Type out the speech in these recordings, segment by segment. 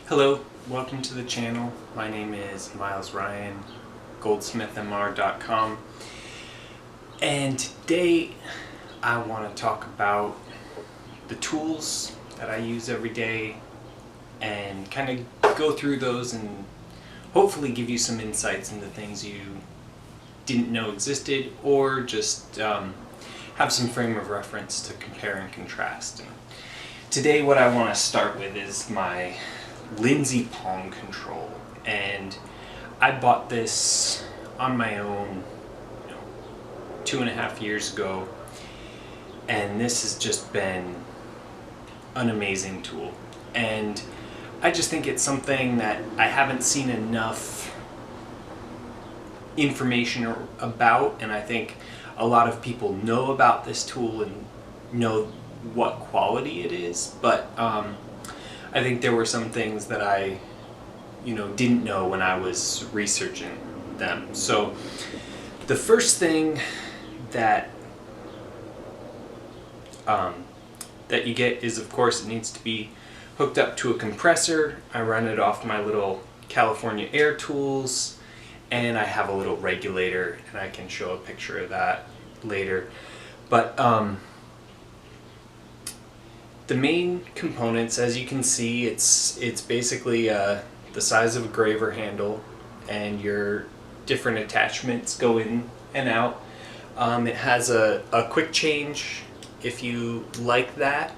Hello, welcome to the channel. My name is Miles Ryan, goldsmithmr.com, and today I want to talk about the tools that I use every day and kind of go through those and hopefully give you some insights into things you didn't know existed, or just have some frame of reference to compare and contrast. And today what I want to start with is my Lindsay PalmControl, and I bought this on my own 2.5 years ago, and this has just been an amazing tool, and I just think it's something that I haven't seen enough information about, and I think a lot of people know about this tool and know what quality it is, but I think there were some things that I didn't know when I was researching them. So the first thing that that you get is, of course, it needs to be hooked up to a compressor. I run it off my little California Air tools, and I have a little regulator, and I can show a picture of that later. But the main components, as you can see, it's basically the size of a graver handle, and your different attachments go in and out. It has a quick change if you like that.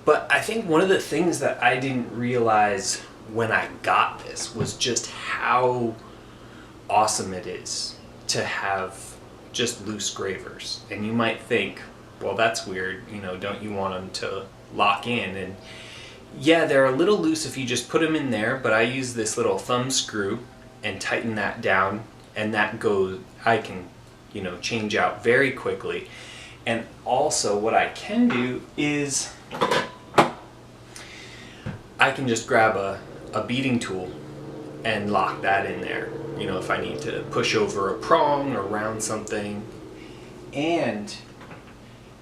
But I think one of the things that I didn't realize when I got this was just how awesome it is to have just loose gravers. And you might think, well, that's weird, don't you want them to lock in? And yeah, they're a little loose if you just put them in there, but I use this little thumb screw and tighten that down, and that goes, I can change out very quickly. And also what I can do is I can just grab a beading tool and lock that in there, if I need to push over a prong or round something. And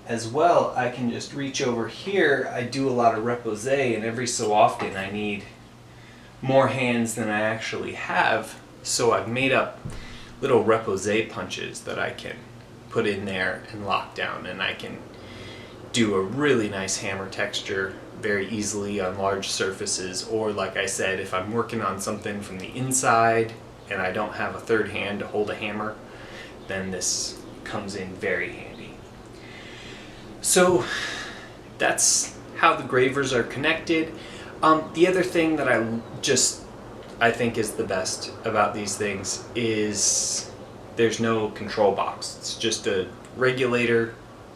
as well, I can just reach over here. I do a lot of repose, and every so often I need more hands than I actually have, so I've made up little repose punches that I can put in there and lock down, and I can do a really nice hammer texture very easily on large surfaces. Or like I said, if I'm working on something from the inside and I don't have a third hand to hold a hammer, then this comes in very handy. So that's how the gravers are connected. The other thing that I think is the best about these things is there's no control box. It's just a regulator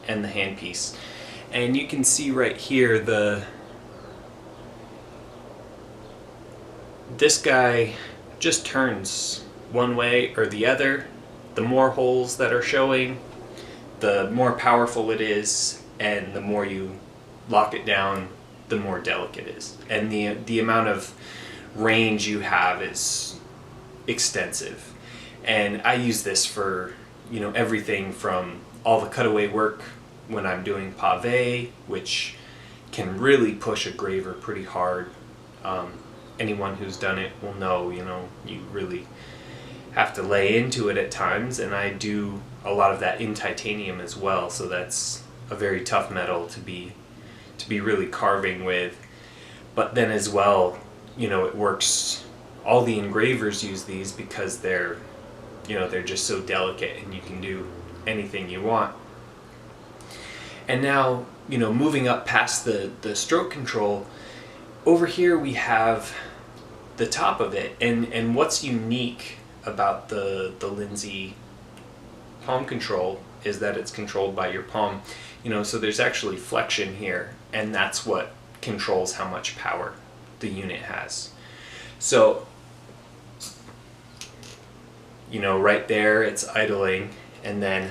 and the handpiece. And you can see right here this guy just turns one way or the other. The more holes that are showing, the more powerful it is, and the more you lock it down, the more delicate it is. And the amount of range you have is extensive. And I use this for everything from all the cutaway work when I'm doing pave, which can really push a graver pretty hard. Anyone who's done it will know, you really have to lay into it at times, and I do a lot of that in titanium as well, so that's a very tough metal to be really carving with. But then as well, it works, all the engravers use these because they're just so delicate, and you can do anything you want. And now, moving up past the stroke control, over here we have the top of it, and what's unique about the Lindsay PalmControl is that it's controlled by your palm. So there's actually flexion here, and that's what controls how much power the unit has. So right there it's idling, and then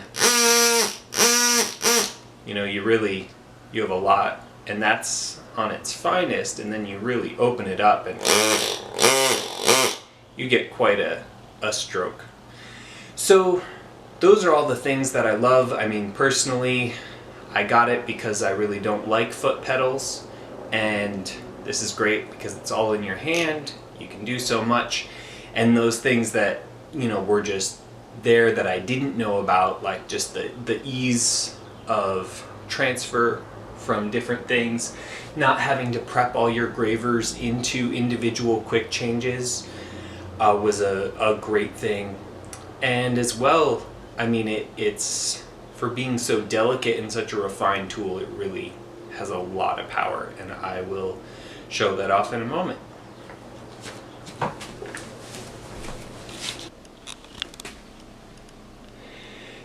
you have a lot, and that's on its finest, and then you really open it up and you get quite a stroke. So those are all the things that I love. I mean, personally, I got it because I really don't like foot pedals, and This is great because it's all in your hand. You can do so much. And those things that, were just there that I didn't know about, like just the ease of transfer from different things, not having to prep all your gravers into individual quick changes, was a great thing. And as well, I mean, it's for being so delicate and such a refined tool, it really has a lot of power, and I will show that off in a moment.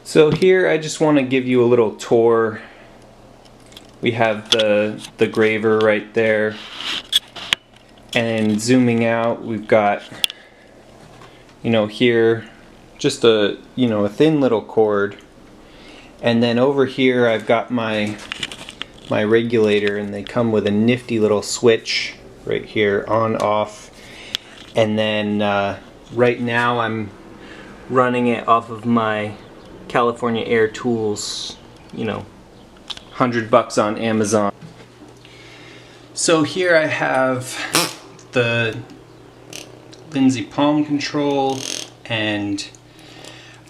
So here I just want to give you a little tour. We have the graver right there, and zooming out we've got, here just a thin little cord, and then over here I've got my regulator, and they come with a nifty little switch right here, on off. And then right now I'm running it off of my California Air Tools, $100 on Amazon. So here I have the Lindsay PalmControl, and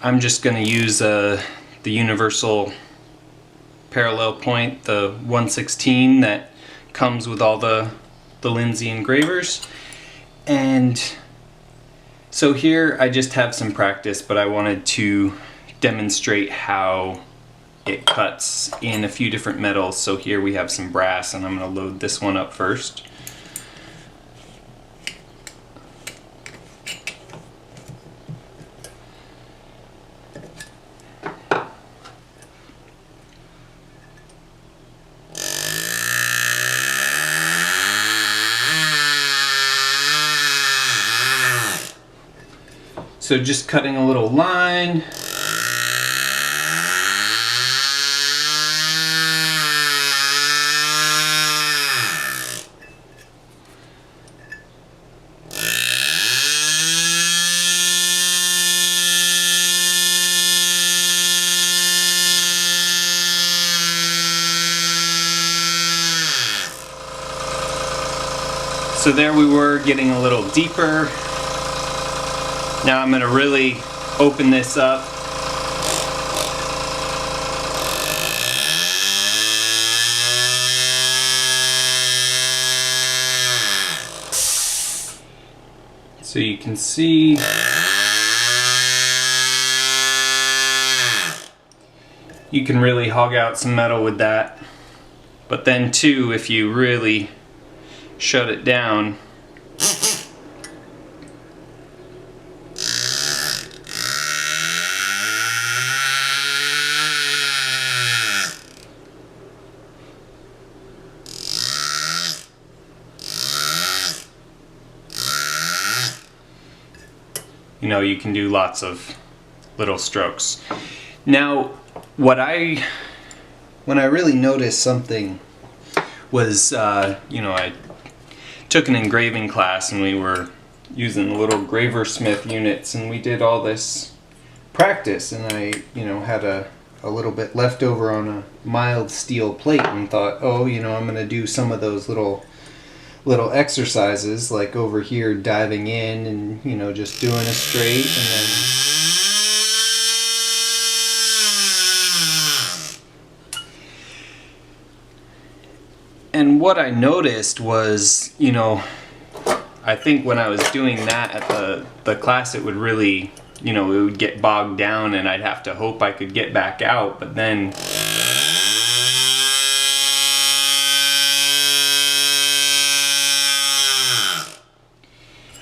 I'm just going to use the universal parallel point, the 1/16 that comes with all the Lindsay engravers. And so here I just have some practice, but I wanted to demonstrate how it cuts in a few different metals. So here we have some brass, and I'm going to load this one up first. So just cutting a little line. So there we were, getting a little deeper. Now I'm going to really open this up. So you can see you can really hog out some metal with that. But then too, if you really shut it down, you can do lots of little strokes. Now, when I really noticed something was, I took an engraving class, and we were using the little Graversmith units, and we did all this practice, and I, had a little bit left over on a mild steel plate, and thought, oh, I'm going to do some of those little exercises, like over here diving in and just doing a straight, and then what I noticed was, I think when I was doing that at the class, it would really, it would get bogged down, and I'd have to hope I could get back out. But then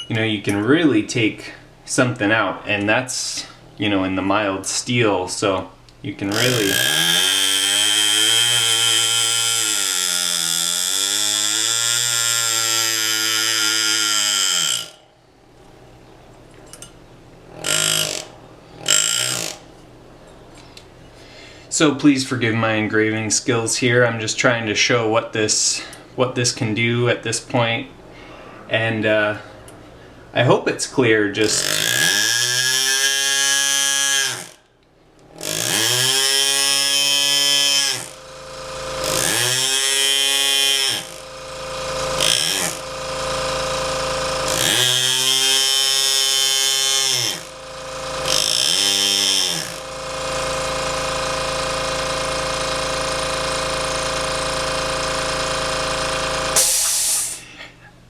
you can really take something out, and that's, in the mild steel, so you can really So please forgive my engraving skills here. I'm just trying to show what this can do at this point, and I hope it's clear. Just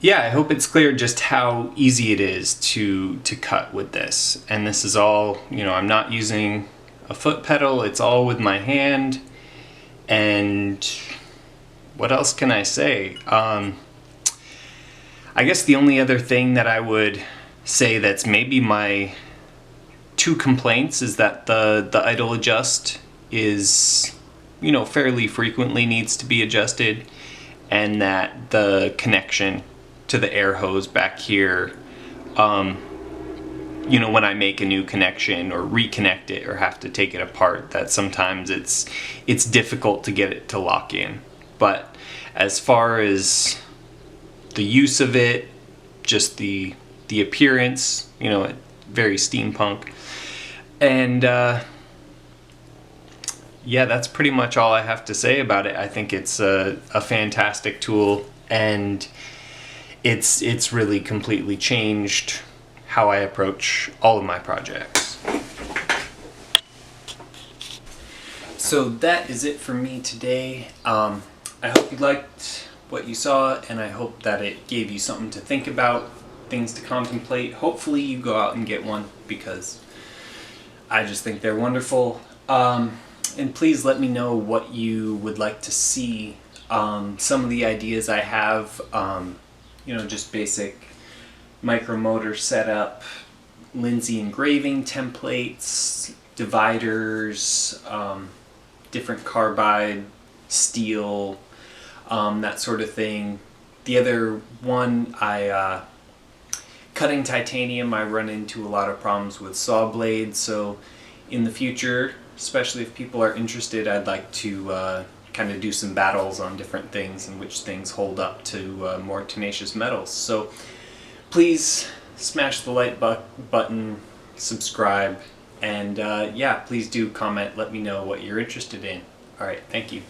yeah, I hope it's clear just how easy it is to cut with this. And this is all, I'm not using a foot pedal, it's all with my hand. And what else can I say? I guess the only other thing that I would say that's maybe my two complaints is that the idle adjust is, fairly frequently needs to be adjusted, and that the connection to the air hose back here, when I make a new connection or reconnect it or have to take it apart, that sometimes it's difficult to get it to lock in. But as far as the use of it, just the appearance, very steampunk. And yeah, that's pretty much all I have to say about it. I think it's a fantastic tool, and it's really completely changed how I approach all of my projects. So that is it for me today. I hope you liked what you saw, and I hope that it gave you something to think about, things to contemplate. Hopefully you go out and get one, because I just think they're wonderful. And please let me know what you would like to see. Some of the ideas I have, just basic micromotor setup, Lindsay engraving templates, dividers, different carbide, steel, that sort of thing. The other one, cutting titanium, I run into a lot of problems with saw blades, so in the future, especially if people are interested, I'd like to kind of do some battles on different things and which things hold up to more tenacious metals. So please smash the like button, subscribe, and yeah, please do comment, let me know what you're interested in. Alright, thank you.